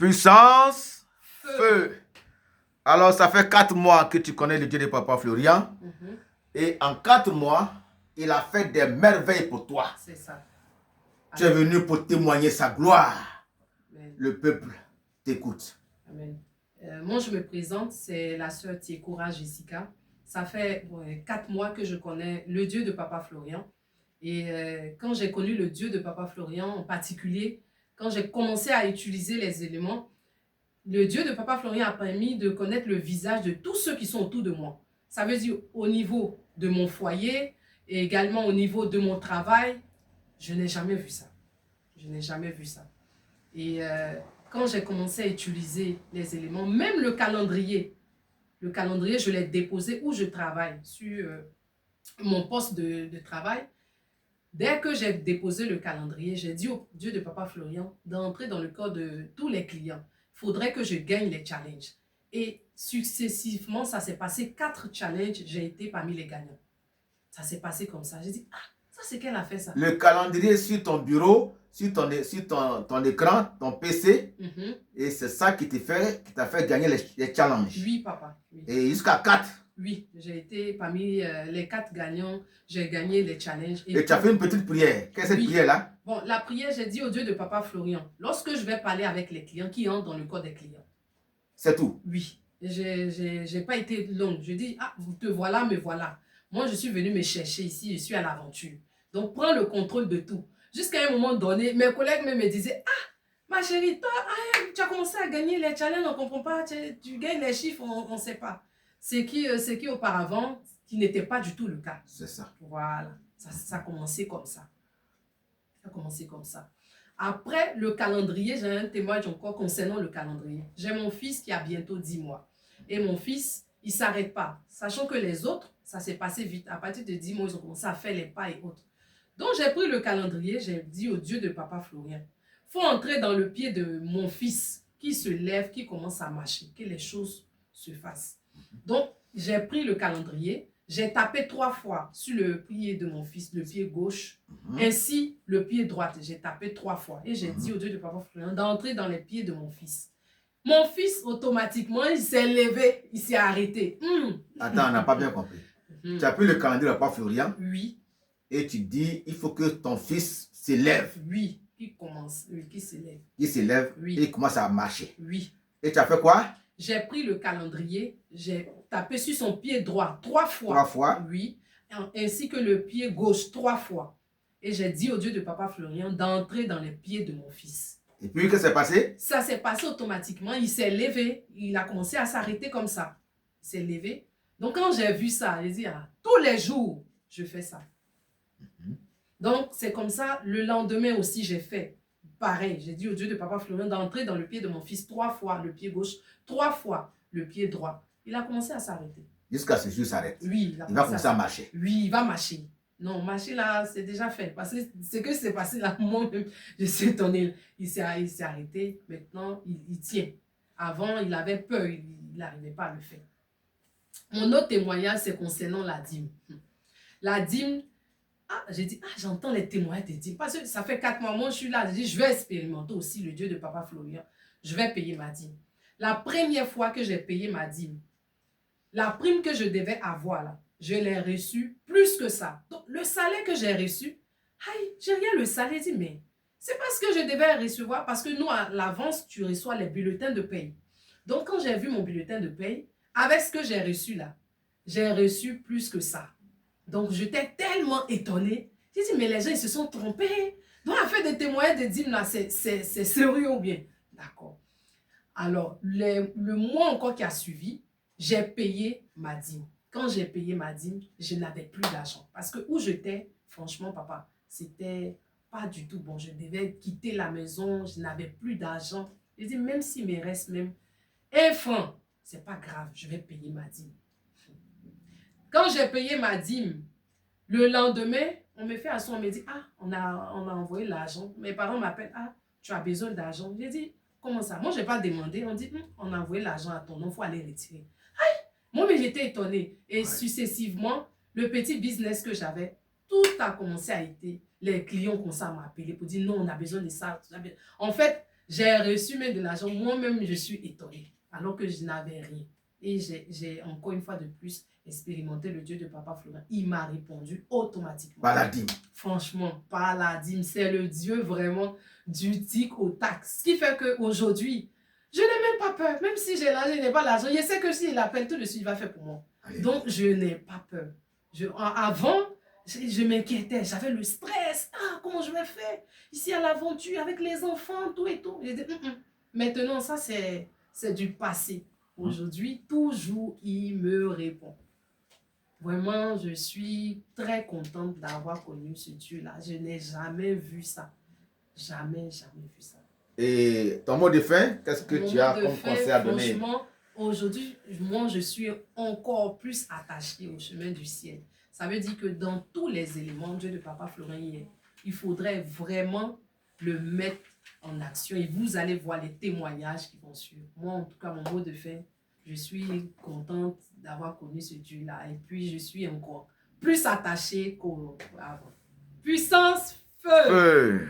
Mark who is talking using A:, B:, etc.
A: Puissance, feu. Alors, ça fait 4 mois que tu connais le Dieu de Papa Florian. Et en 4 mois, il a fait des merveilles pour toi.
B: C'est ça.
A: Tu es venu pour témoigner sa gloire.
B: Amen.
A: Le peuple t'écoute.
B: Amen. Moi, je me présente, c'est la sœur Tiekoura Jessica. Ça fait 4 mois que je connais le Dieu de Papa Florian. Et quand j'ai connu le Dieu de Papa Florian en particulier, quand j'ai commencé à utiliser les éléments, le Dieu de Papa Florian a permis de connaître le visage de tous ceux qui sont autour de moi. Ça veut dire au niveau de mon foyer et également au niveau de mon travail, je n'ai jamais vu ça. Je n'ai jamais vu ça. Et quand j'ai commencé à utiliser les éléments, même le calendrier, je l'ai déposé où je travaille, sur mon poste de travail. Dès que j'ai déposé le calendrier, j'ai dit au Dieu de Papa Florian d'entrer dans le corps de tous les clients. Il faudrait que je gagne les challenges. Et successivement, ça s'est passé 4 challenges, j'ai été parmi les gagnants. Ça s'est passé comme ça. J'ai dit, ah, ça c'est qu'elle a fait ça.
A: Le calendrier sur ton bureau, sur ton écran, ton PC, et c'est ça qui t'a fait gagner les challenges.
B: Oui, papa. Oui.
A: Et jusqu'à 4.
B: Oui, j'ai été parmi les 4 gagnants, j'ai gagné les challenges.
A: Et tu as fait une petite prière. Qu'est-ce que cette prière-là?
B: Bon, la prière, j'ai dit au Dieu de Papa Florian, lorsque je vais parler avec les clients, qui entrent dans le corps des clients.
A: C'est tout?
B: Oui, j'ai pas été longue. Je dis, ah, te voilà, me voilà. Moi, je suis venue me chercher ici, je suis à l'aventure. Donc, prends le contrôle de tout. Jusqu'à un moment donné, mes collègues me disaient, ah, ma chérie, toi, tu as commencé à gagner les challenges, on ne comprend pas, tu gagnes les chiffres, on ne sait pas. C'est qui auparavant, qui n'était pas du tout le cas.
A: C'est ça.
B: Voilà, ça a commencé comme ça. Ça a commencé comme ça. Après le calendrier, j'ai un témoignage encore concernant le calendrier. J'ai mon fils qui a bientôt 10 mois. Et mon fils, il ne s'arrête pas. Sachant que les autres, ça s'est passé vite. À partir de 10 mois, ils ont commencé à faire les pas et autres. Donc, j'ai pris le calendrier, j'ai dit au Dieu de Papa Florian, il faut entrer dans le pied de mon fils qui se lève, qui commence à marcher, que les choses se fassent. Donc, j'ai pris le calendrier, j'ai tapé 3 fois sur le pied de mon fils, le pied gauche, ainsi le pied droit. J'ai tapé 3 fois et j'ai dit au Dieu de Papa Florian d'entrer dans les pieds de mon fils. Mon fils, automatiquement, il s'est levé, il s'est arrêté.
A: Attends, on n'a pas bien compris. Tu as pris le calendrier de Papa Florian?
B: Oui.
A: Et tu dis, il faut que ton fils s'élève.
B: Oui, qu'il commence, oui, qu'il s'élève.
A: Il s'élève,
B: oui.
A: Et il commence à marcher.
B: Oui.
A: Et tu as fait quoi?
B: J'ai pris le calendrier, j'ai tapé sur son pied droit 3 fois.
A: 3 fois?
B: Oui, ainsi que le pied gauche 3 fois. Et j'ai dit au Dieu de Papa Florian d'entrer dans les pieds de mon fils.
A: Et puis, qu'est-ce qui s'est passé?
B: Ça s'est passé automatiquement, il s'est levé, il a commencé à s'arrêter comme ça. Il s'est levé. Donc, quand j'ai vu ça, j'ai dit, ah, tous les jours, je fais ça. Donc, c'est comme ça, le lendemain aussi, j'ai fait pareil. J'ai dit au Dieu de Papa Florian d'entrer dans le pied de mon fils 3 fois, le pied gauche, 3 fois, le pied droit. Il a commencé à s'arrêter.
A: Jusqu'à ce jour, il s'arrête.
B: Oui.
A: Il va commencer à marcher.
B: Oui, il va marcher. Non, marcher là, c'est déjà fait. Parce que ce que c'est passé là, moi-même, je suis étonnée. Il s'est arrêté. Maintenant, il tient. Avant, il avait peur. Il n'arrivait pas à le faire. Mon autre témoignage, c'est concernant la dîme. La dîme, j'ai dit, j'entends les témoignages de dîme. Parce que ça fait 4 mois, moi, je suis là. J'ai dit, je vais expérimenter aussi le Dieu de Papa Florian. Je vais payer ma dîme. La première fois que j'ai payé ma dîme, la prime que je devais avoir là, je l'ai reçue plus que ça. Donc, le salaire que j'ai reçu, j'ai rien le salaire. J'ai dit, mais c'est pas ce que je devais recevoir parce que nous, à l'avance, tu reçois les bulletins de paye. Donc, quand j'ai vu mon bulletin de paye, avec ce que j'ai reçu là, j'ai reçu plus que ça. Donc, j'étais tellement étonnée. J'ai dit, mais les gens, ils se sont trompés. Donc, à faire des témoignages de dîmes là, c'est sérieux ou bien? D'accord. Alors, le mois encore qui a suivi, j'ai payé ma dîme. Quand j'ai payé ma dîme, je n'avais plus d'argent. Parce que où j'étais, franchement, papa, c'était pas du tout bon. Je devais quitter la maison, je n'avais plus d'argent. J'ai dit, même s'il me reste même 1 franc, c'est pas grave, je vais payer ma dîme. Quand j'ai payé ma dîme, le lendemain, on me fait asseoir, on me dit, on a envoyé l'argent. Mes parents m'appellent, tu as besoin d'argent. J'ai dit, comment ça? Moi, je n'ai pas demandé. On dit, on a envoyé l'argent à ton nom, il faut aller retirer. Moi, mais j'étais étonnée. Et successivement, le petit business que j'avais, tout a commencé à être. Les clients commencent à m'appeler pour dire, non, on a besoin de ça. En fait, J'ai reçu même de l'argent. Moi-même, je suis étonnée, alors que je n'avais rien. Et j'ai encore une fois de plus expérimenté le Dieu de Papa Florent. Il m'a répondu automatiquement.
A: Par la dîme.
B: Franchement, par la dîme. C'est le Dieu vraiment du tic au tac. Ce qui fait qu'aujourd'hui, je n'ai même pas peur. Même si j'ai l'argent, je n'ai pas l'argent. Je sais que s'il appelle tout de suite, il va faire pour moi.
A: Allez.
B: Donc, je n'ai pas peur. Avant, je m'inquiétais. J'avais le stress. Ah, comment je vais faire ici à l'aventure avec les enfants, tout et tout. J'ai dit, Maintenant, ça, c'est du passé. Aujourd'hui, toujours, il me répond. Vraiment, je suis très contente d'avoir connu ce Dieu-là. Je n'ai jamais vu ça. Jamais, jamais vu ça.
A: Et ton mot de fin, qu'est-ce que
B: Mon
A: tu as
B: mot de
A: comme
B: fin,
A: conseil à donner?
B: franchement, aujourd'hui, moi, je suis encore plus attachée au chemin du ciel. Ça veut dire que dans tous les éléments, Dieu de Papa Florent, il faudrait vraiment le mettre en action et vous allez voir les témoignages qui vont suivre. Moi, en tout cas, mon mot de fin, je suis contente d'avoir connu ce Dieu-là et puis je suis encore plus attachée qu'avant. Puissance, feu!
A: Feu.